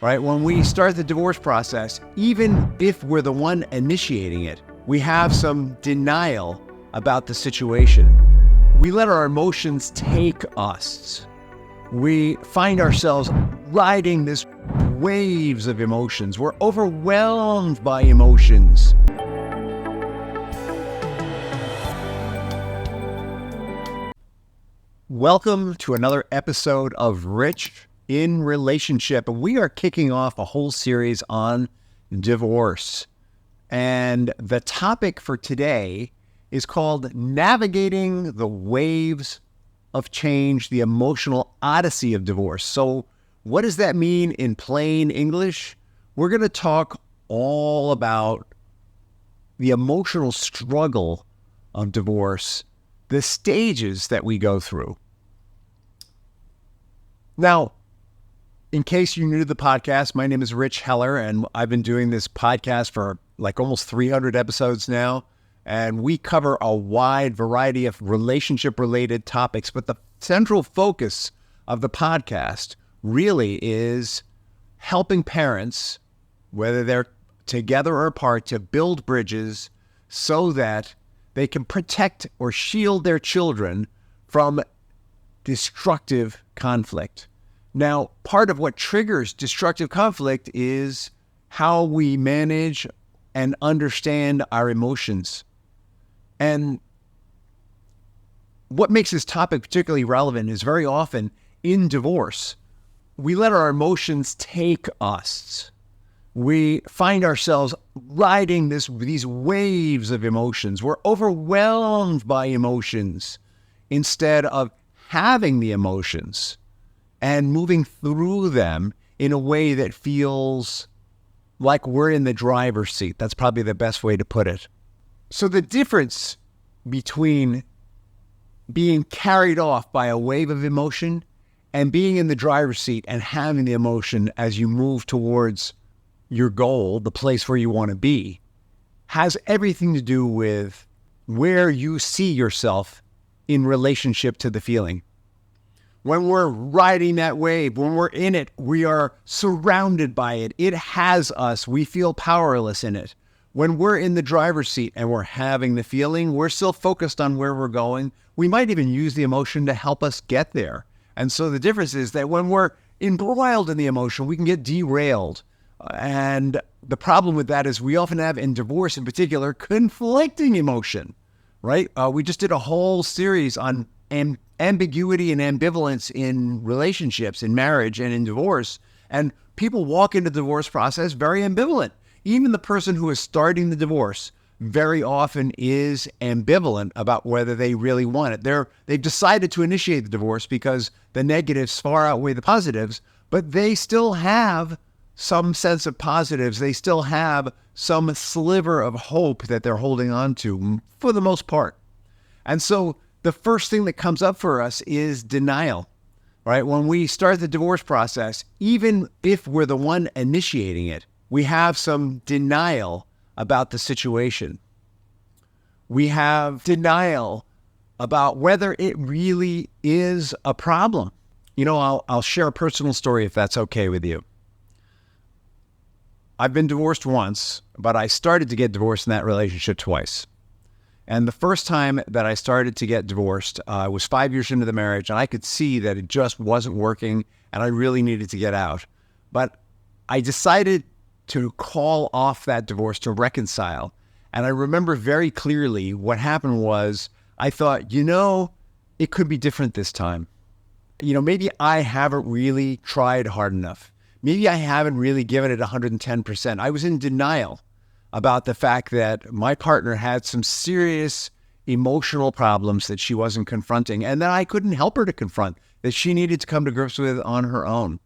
right? When we start the divorce process, even if we're the one initiating it, we have some denial about the situation. We let our emotions take us. We find ourselves riding this waves of emotions. We're overwhelmed by emotions. Welcome to another episode of Rich in Relationship. We are kicking off a whole series on divorce. And the topic for today is called Navigating the Waves of Change, the Emotional Odyssey of Divorce. So what does that mean in plain English? We're going to talk all about the emotional struggle of divorce, the stages that we go through. Now, in case you're new to the podcast, my name is Rich Heller, and I've been doing this podcast for like almost 300 episodes now, and we cover a wide variety of relationship-related topics, but the central focus of the podcast really is helping parents, whether they're together or apart, to build bridges so that they can protect or shield their children from destructive conflict. Now, part of what triggers destructive conflict is how we manage and understand our emotions. And what makes this topic particularly relevant is very often in divorce, we let our emotions take us. We find ourselves riding these waves of emotions. We're overwhelmed by emotions instead of having the emotions and moving through them in a way that feels like we're in the driver's seat. That's probably the best way to put it. So the difference between being carried off by a wave of emotion and being in the driver's seat and having the emotion as you move towards your goal, the place where you want to be, has everything to do with where you see yourself in relationship to the feeling. When we're riding that wave, when we're in it, we are surrounded by it. It has us. We feel powerless in it. When we're in the driver's seat and we're having the feeling, we're still focused on where we're going. We might even use the emotion to help us get there. And so the difference is that when we're embroiled in the emotion, we can get derailed. And the problem with that is we often have, in divorce in particular, conflicting emotion, right? We just did a whole series on ambiguity and ambivalence in relationships, in marriage and in divorce. And people walk into the divorce process very ambivalent. Even the person who is starting the divorce very often is ambivalent about whether they really want it. They've decided to initiate the divorce because the negatives far outweigh the positives, but they still have some sense of positives. They still have some sliver of hope that they're holding on to for the most part. And so the first thing that comes up for us is denial, right? When we start the divorce process, even if we're the one initiating it, we have some denial about the situation. We have denial about whether it really is a problem. You know, I'll share a personal story if that's okay with you. I've been divorced once, but I started to get divorced in that relationship twice. And the first time that I started to get divorced, I was 5 years into the marriage, and I could see that it just wasn't working, and I really needed to get out. But I decided to call off that divorce to reconcile. And I remember very clearly what happened was I thought, it could be different this time. Maybe I haven't really tried hard enough. Maybe I haven't really given it 110%. I was in denial about the fact that my partner had some serious emotional problems that she wasn't confronting and that I couldn't help her to confront, that she needed to come to grips with on her own.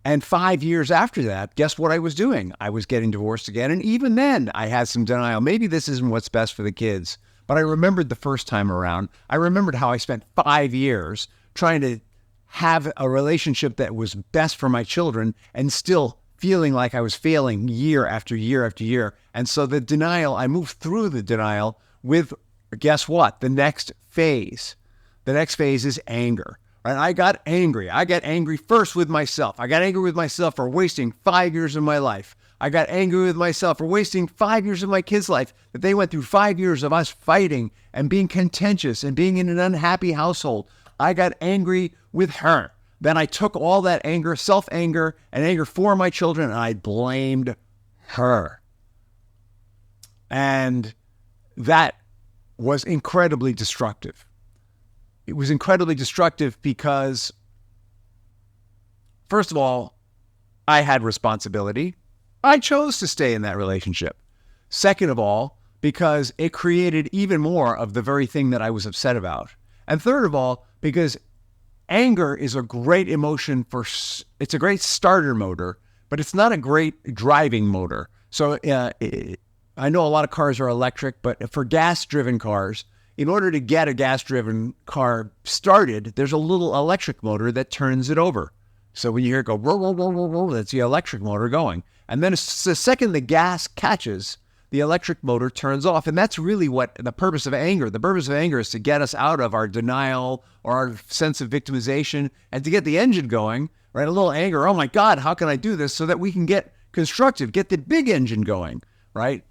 And 5 years after that, guess what I was doing? I was getting divorced again. And even then, I had some denial. Maybe this isn't what's best for the kids. But I remembered the first time around. I remembered how I spent 5 years trying to have a relationship that was best for my children and still feeling like I was failing year after year after year. And so the denial, I moved through the denial with, guess what? The next phase. The next phase is anger, Right? I got angry. I got angry first with myself. I got angry with myself for wasting 5 years of my life. I got angry with myself for wasting 5 years of my kids' life, that they went through 5 years of us fighting and being contentious and being in an unhappy household. I got angry with her. Then I took all that anger, self-anger, and anger for my children, and I blamed her. And that was incredibly destructive. It was incredibly destructive because, first of all, I had responsibility. I chose to stay in that relationship. Second of all, because it created even more of the very thing that I was upset about. And third of all, because anger is a great emotion it's a great starter motor, but it's not a great driving motor. So I know a lot of cars are electric, but for gas-driven cars, in order to get a gas-driven car started, there's a little electric motor that turns it over. So when you hear it go, roll, roll, roll, roll, roll, that's the electric motor going. And then the second the gas catches, the electric motor turns off. And that's really what the purpose of anger. The purpose of anger is to get us out of our denial or our sense of victimization and to get the engine going, right? A little anger. Oh my God, how can I do this? So that we can get constructive, get the big engine going, right?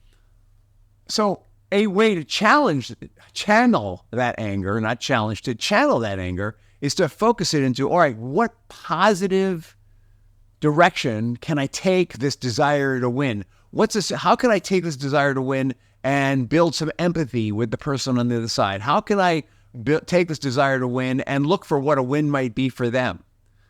So a way to channel that anger, not challenge, to channel that anger is to focus it into, all right, what positive direction can I take this desire to win? How can I take this desire to win and build some empathy with the person on the other side? How can I take this desire to win and look for what a win might be for them?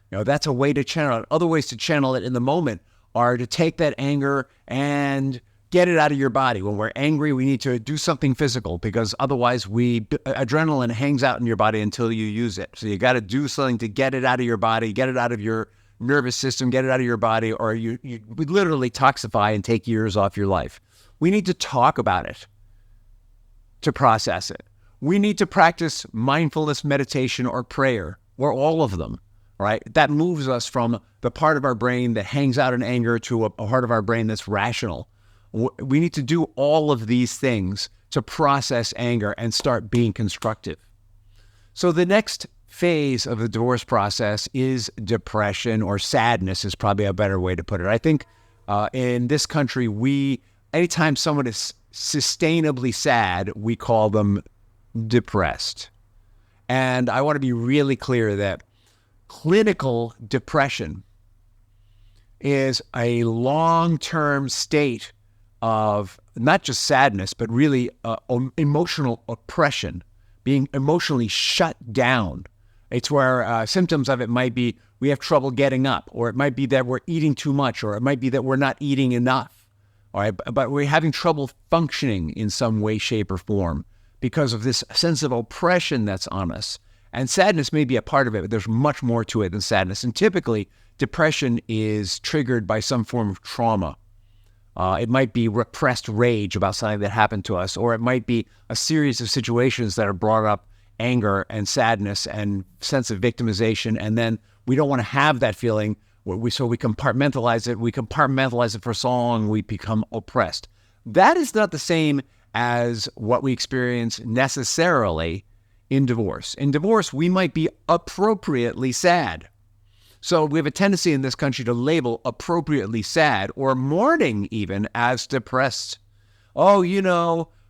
That's a way to channel it. Other ways to channel it in the moment are to take that anger and get it out of your body. When we're angry, we need to do something physical because otherwise adrenaline hangs out in your body until you use it. So you got to do something to get it out of your body, get it out of your nervous system, get it out of your body, or you would literally toxify and take years off your life. We need to talk about it to process it. We need to practice mindfulness, meditation, or prayer, or all of them, right? That moves us from the part of our brain that hangs out in anger to a part of our brain that's rational. We need to do all of these things to process anger and start being constructive. So the next phase of the divorce process is depression, or sadness is probably a better way to put it. I think in this country, anytime someone is sustainably sad, we call them depressed. And I want to be really clear that clinical depression is a long-term state of not just sadness, but really emotional oppression, being emotionally shut down. It's where symptoms of it might be we have trouble getting up, or it might be that we're eating too much, or it might be that we're not eating enough, all right? But we're having trouble functioning in some way, shape, or form because of this sense of oppression that's on us. And sadness may be a part of it, but there's much more to it than sadness. And typically, depression is triggered by some form of trauma. It might be repressed rage about something that happened to us, or it might be a series of situations that have brought up anger and sadness and sense of victimization, and then we don't want to have that feeling, so we compartmentalize it. We compartmentalize it for so long, we become oppressed. That is not the same as what we experience necessarily in divorce. In divorce, we might be appropriately sad. So we have a tendency in this country to label appropriately sad or mourning even as depressed. Oh,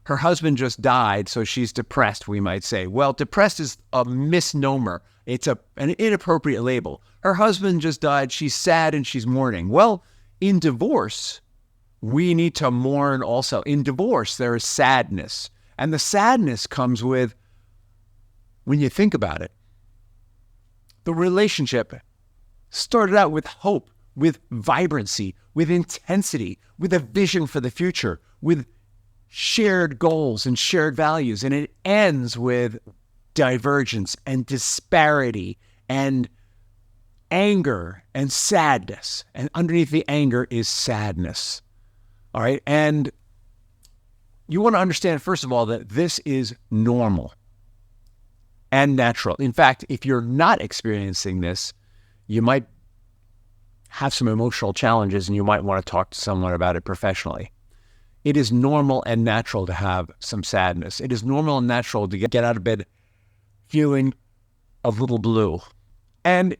her husband just died, so she's depressed, we might say. Well, depressed is a misnomer. It's an inappropriate label. Her husband just died, she's sad and she's mourning. Well, in divorce, we need to mourn also. In divorce, there is sadness. And the sadness comes with, when you think about it, the relationship started out with hope, with vibrancy, with intensity, with a vision for the future, with shared goals and shared values. And it ends with divergence and disparity and anger and sadness. And underneath the anger is sadness. All right. And you want to understand, first of all, that this is normal and natural. In fact, if you're not experiencing this, you might have some emotional challenges and you might want to talk to someone about it professionally. It is normal and natural to have some sadness. It is normal and natural to get out of bed feeling a little blue. And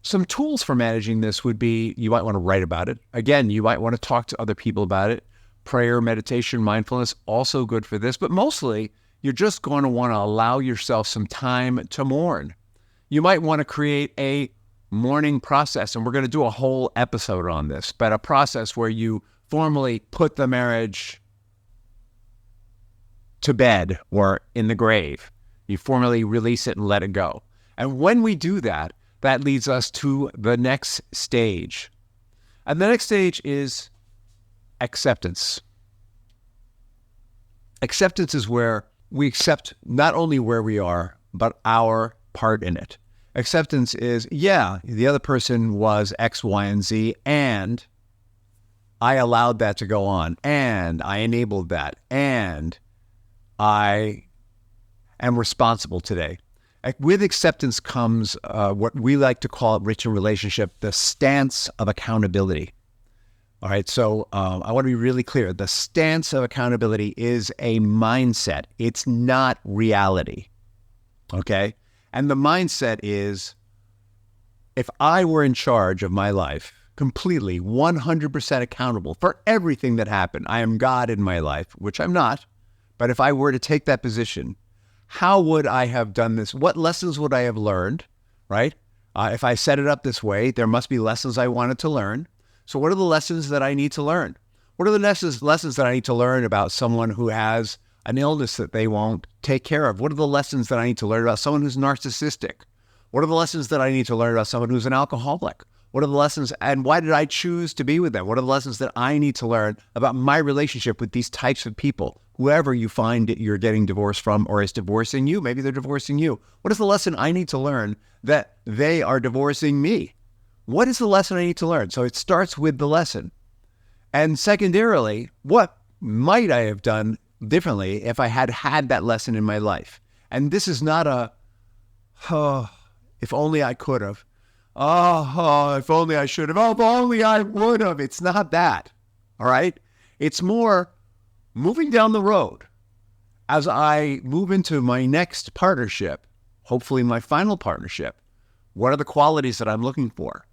some tools for managing this would be, you might want to write about it. Again, you might want to talk to other people about it. Prayer, meditation, mindfulness, also good for this. But mostly, you're just going to want to allow yourself some time to mourn. You might want to create a mourning process, and we're going to do a whole episode on this, but a process where you formally put the marriage to bed or in the grave. You formally release it and let it go. And when we do that, that leads us to the next stage. And the next stage is acceptance. Acceptance is where we accept not only where we are, but our part in it. Acceptance is, yeah, the other person was X, Y, and Z, and I allowed that to go on, and I enabled that, and I am responsible today. With acceptance comes what we like to call, rich in relationship, the stance of accountability. All right, so I want to be really clear. The stance of accountability is a mindset. It's not reality, okay? And the mindset is, if I were in charge of my life, completely, 100% accountable for everything that happened, I am God in my life, which I'm not, but if I were to take that position, how would I have done this? What lessons would I have learned, right? If I set it up this way, there must be lessons I wanted to learn. So what are the lessons that I need to learn? What are the lessons that I need to learn about someone who has an illness that they won't take care of? What are the lessons that I need to learn about someone who's narcissistic? What are the lessons that I need to learn about someone who's an alcoholic? What are the lessons, and why did I choose to be with them? What are the lessons that I need to learn about my relationship with these types of people? Whoever you find you're getting divorced from or is divorcing you, maybe they're divorcing you. What is the lesson I need to learn that they are divorcing me? What is the lesson I need to learn? So it starts with the lesson. And secondarily, what might I have done differently if I had had that lesson in my life? And this is not a, oh, if only I could have. If only I should have. Oh, if only I would have. It's not that. All right? It's more moving down the road as I move into my next partnership, hopefully my final partnership. What are the qualities that I'm looking for?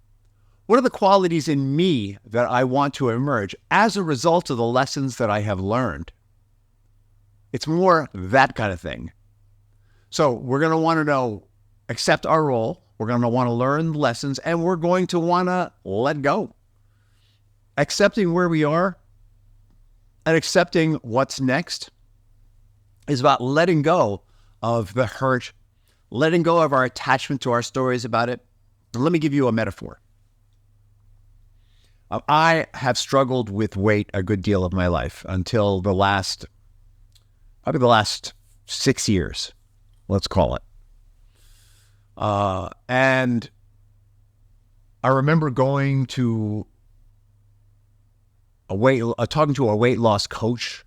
What are the qualities in me that I want to emerge as a result of the lessons that I have learned? It's more that kind of thing. So we're going to want to know, accept our role. We're going to want to learn lessons, and we're going to want to let go. Accepting where we are and accepting what's next is about letting go of the hurt, letting go of our attachment to our stories about it. And let me give you a metaphor. I have struggled with weight a good deal of my life until probably the last 6 years, let's call it. And I remember going to talking to a weight loss coach,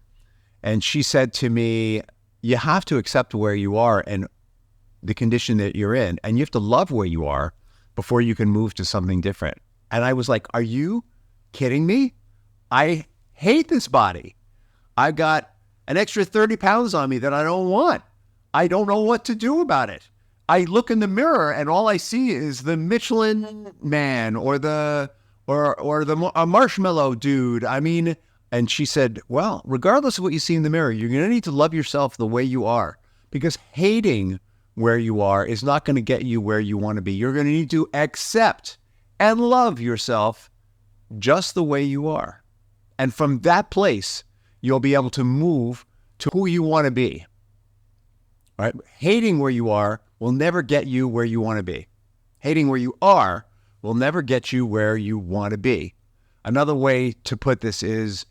and she said to me, you have to accept where you are and the condition that you're in, and you have to love where you are before you can move to something different. And I was like, are you kidding me? I hate this body. I've got an extra 30 pounds on me that I don't want. I don't know what to do about it. I look in the mirror and all I see is the Michelin man or a marshmallow dude. I mean, and she said, well, regardless of what you see in the mirror, you're going to need to love yourself the way you are, because hating where you are is not going to get you where you want to be. You're going to need to accept and love yourself just the way you are. And from that place, you'll be able to move to who you want to be. Right? Hating where you are will never get you where you want to be. Hating where you are will never get you where you want to be. Another way to put this is,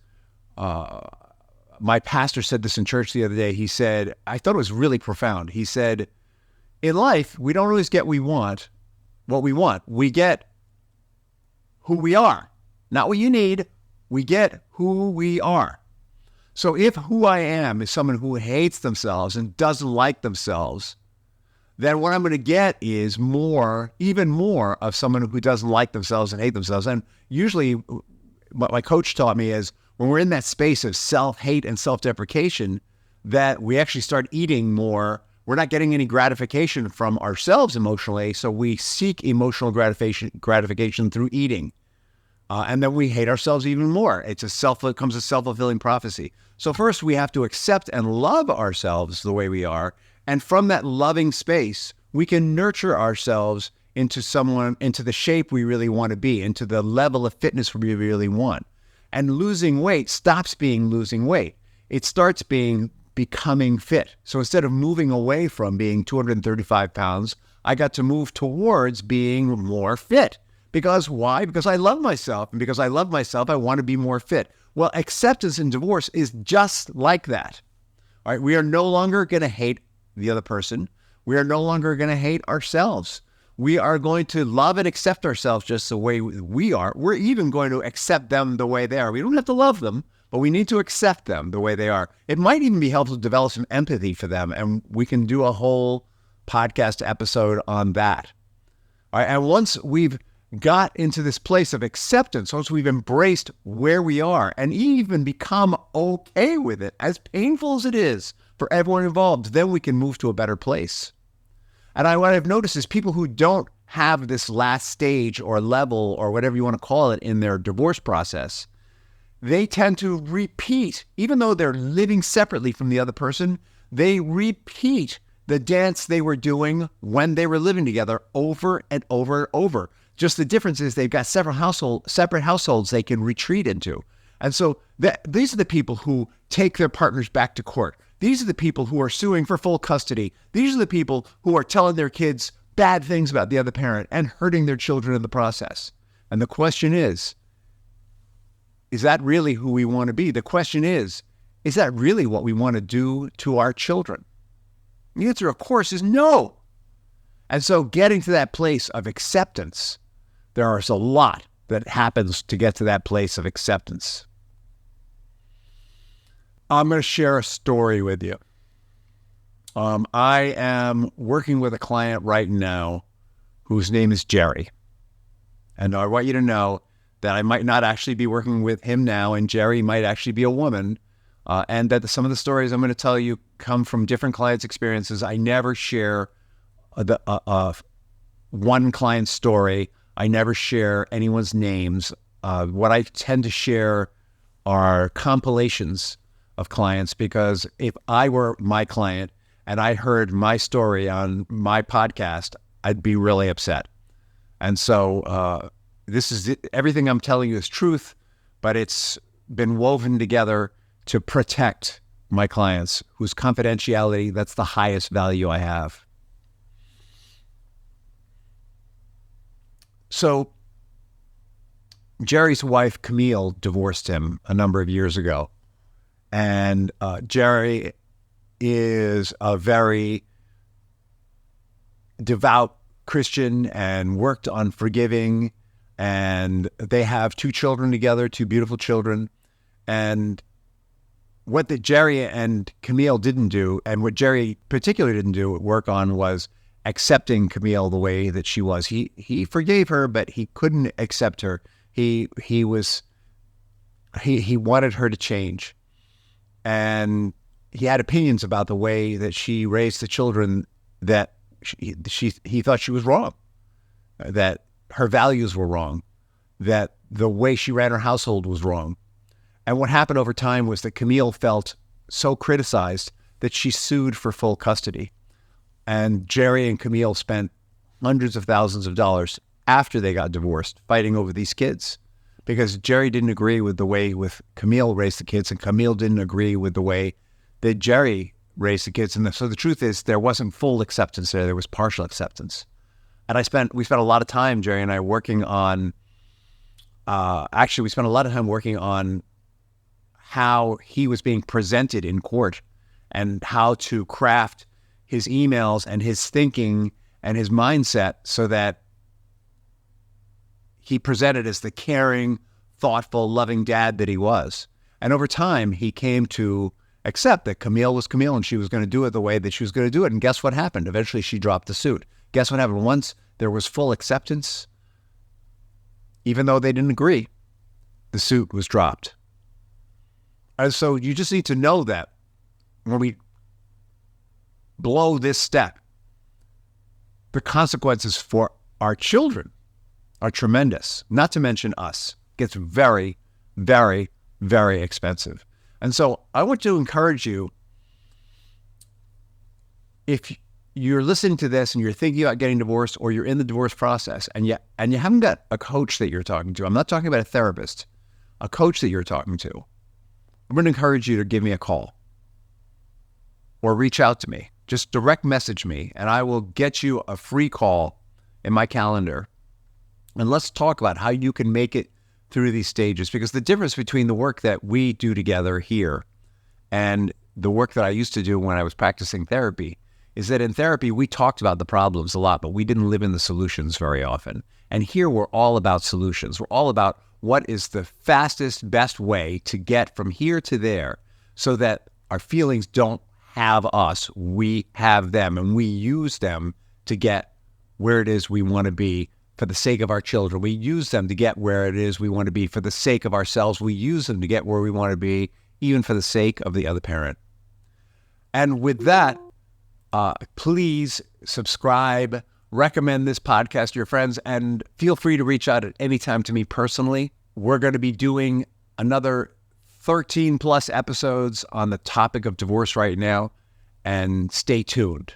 my pastor said this in church the other day. He said, I thought it was really profound. He said, in life, we don't always get what we want. We get who we are. Not what you need. We get who we are. So if who I am is someone who hates themselves and doesn't like themselves, then what I'm going to get is even more of someone who doesn't like themselves and hate themselves. And usually what my coach taught me is when we're in that space of self-hate and self-deprecation, that we actually start eating more we're not getting any gratification from ourselves emotionally, so we seek emotional gratification through eating. And then we hate ourselves even more. It becomes a self-fulfilling prophecy. So first we have to accept and love ourselves the way we are. And from that loving space, we can nurture ourselves into the shape we really want to be, into the level of fitness we really want. And losing weight stops being losing weight. It starts being becoming fit. So instead of moving away from being 235 pounds, I got to move towards being more fit. Because why? Because I love myself. And because I love myself, I want to be more fit. Well, acceptance in divorce is just like that. All right, we are no longer going to hate the other person. We are no longer going to hate ourselves. We are going to love and accept ourselves just the way we are. We're even going to accept them the way they are. We don't have to love them, but we need to accept them the way they are. It might even be helpful to develop some empathy for them, and we can do a whole podcast episode on that. All right, and once we've got into this place of acceptance, once we've embraced where we are and even become okay with it, as painful as it is for everyone involved, then we can move to a better place. And what I've noticed is people who don't have this last stage or level or whatever you want to call it in their divorce process, they tend to repeat, even though they're living separately from the other person, they repeat the dance they were doing when they were living together over and over and over. Just the difference is they've got separate households they can retreat into. And so these are the people who take their partners back to court. These are the people who are suing for full custody. These are the people who are telling their kids bad things about the other parent and hurting their children in the process. And the question is that really who we want to be? The question is that really what we want to do to our children? The answer, of course, is no. And so getting to that place of acceptance, there is a lot that happens to get to that place of acceptance. I'm going to share a story with you. I am working with a client right now whose name is Jerry. And I want you to know that I might not actually be working with him now, and Jerry might actually be a woman, and that some of the stories I'm going to tell you come from different clients' experiences. I never share one client's story. I never share anyone's names. What I tend to share are compilations of clients, because if I were my client and I heard my story on my podcast, I'd be really upset. And so everything I'm telling you is truth, but it's been woven together to protect my clients, whose confidentiality, that's the highest value I have. So Jerry's wife, Camille, divorced him a number of years ago. And Jerry is a very devout Christian and worked on forgiving. And they have 2 children together, 2 beautiful children. And what Jerry and Camille didn't do, and what Jerry particularly didn't work on, was accepting Camille the way that she was. He forgave her, but he couldn't accept her. He wanted her to change. And he had opinions about the way that she raised the children, that he thought she was wrong, that her values were wrong, that the way she ran her household was wrong. And what happened over time was that Camille felt so criticized that she sued for full custody. And Jerry and Camille spent hundreds of thousands of dollars after they got divorced fighting over these kids, because Jerry didn't agree with the way Camille raised the kids, and Camille didn't agree with the way that Jerry raised the kids. And so the truth is, there wasn't full acceptance there was partial acceptance. And we spent a lot of time, Jerry and I, working on, we spent a lot of time working on how he was being presented in court and how to craft his emails and his thinking and his mindset so that he presented as the caring, thoughtful, loving dad that he was. And over time, he came to accept that Camille was Camille and she was going to do it the way that she was going to do it. And guess what happened? Eventually, she dropped the suit. Guess what happened? Once there was full acceptance, even though they didn't agree, the suit was dropped. And so you just need to know that when blow this step, the consequences for our children are tremendous, not to mention us. It gets very, very, very expensive. And so I want to encourage you, if you're listening to this and you're thinking about getting divorced, or you're in the divorce process and you haven't got a coach that you're talking to, I'm not talking about a therapist, a coach that you're talking to, I'm going to encourage you to give me a call or reach out to me. Just direct message me and I will get you a free call in my calendar. And let's talk about how you can make it through these stages, because the difference between the work that we do together here and the work that I used to do when I was practicing therapy is that in therapy, we talked about the problems a lot, but we didn't live in the solutions very often. And here we're all about solutions. We're all about what is the fastest, best way to get from here to there so that our feelings don't have us, we have them, and we use them to get where it is we want to be for the sake of our children. We use them to get where it is we want to be for the sake of ourselves. We use them to get where we want to be, even for the sake of the other parent. And with that, please subscribe, recommend this podcast to your friends, and feel free to reach out at any time to me personally. We're going to be doing another 13 plus episodes on the topic of divorce right now, and stay tuned.